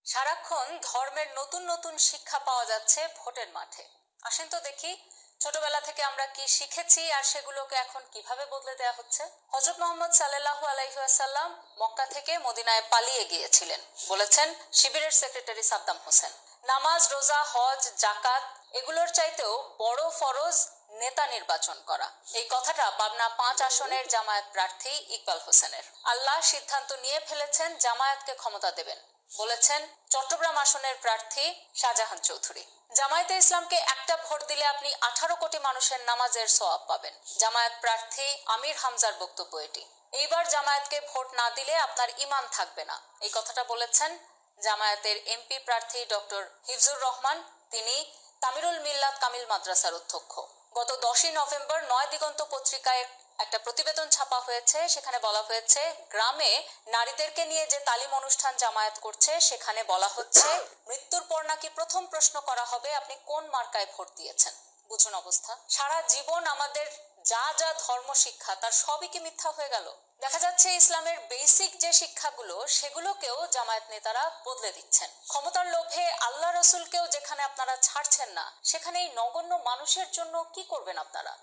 সারাক্ষণ ধর্মের নতুন নতুন শিক্ষা পাওয়া যাচ্ছে ভোটের মাঠে। আসেন তো দেখি, ছোটবেলা থেকে আমরা কি শিখেছি আর সেগুলোকে এখন কিভাবে বদলে দেওয়া হচ্ছে। হযরত মুহাম্মদ সাল্লাল্লাহু আলাইহি ওয়াসাল্লাম মক্কা থেকে মদিনায় পালিয়ে গিয়েছিলেন, বলেছেন শিবিরের সেক্রেটারি সাদ্দাম হোসেন। নামাজ, রোজা, হজ, জাকাত এগুলোর চাইতেও বড় ফরজ নেতা নির্বাচন করা। এই কথাটা পাবনা 5 আসনের জামায়াত প্রার্থী ইকবাল হোসেনের। আল্লাহ সিদ্ধান্ত নিয়ে ফেলেছেন, জামায়াতকে ক্ষমতা দেবেন, বলেছেন চট্টগ্রাম আসনের প্রার্থী শাহজাহান চৌধুরী। জামায়াতে ইসলামকে একটা ভোট দিলে আপনি 18 কোটি মানুষের নামাজের সওয়াব পাবেন। জামায়াত প্রার্থী আমির হামজার বক্তব্য এটি। এইবার জামায়াতকে ভোট না দিলে আপনার ঈমান থাকবে না, এই কথাটা বলেছেন জামায়াতের এমপি প্রার্থী ডক্টর হিফজুর রহমান। তিনি তামিরুল মিল্লাত কামিল মাদ্রাসার অধ্যক্ষ। গত 10ই নভেম্বর 9 দিগন্ত পত্রিকায় একটা প্রতিবেদন ছাপা হয়েছে। সেখানে বলা হয়েছে, গ্রামে নারীদেরকে নিয়ে যে তালিম অনুষ্ঠান জামায়াত করছে, সেখানে বলা হচ্ছে মৃত্যুর পর নাকি প্রথম প্রশ্ন করা হবে আপনি কোন মার্কায় ভোট দিয়েছেন। বুঝুন অবস্থা। সারা জীবন আমাদের যা যা ধর্ম শিক্ষা তার সবই কি মিথ্যা হয়ে গেল? দেখা যাচ্ছে ইসলামের বেসিক যে শিক্ষাগুলো সেগুলোকেও জামায়াত নেতারা বদলে দিচ্ছেন। ক্ষমতার লোভে আল্লাহ রসুলকেও যেখানে আপনারা ছাড়ছেন না, সেখানে এই নগণ্য মানুষের জন্য কি করবেন আপনারা?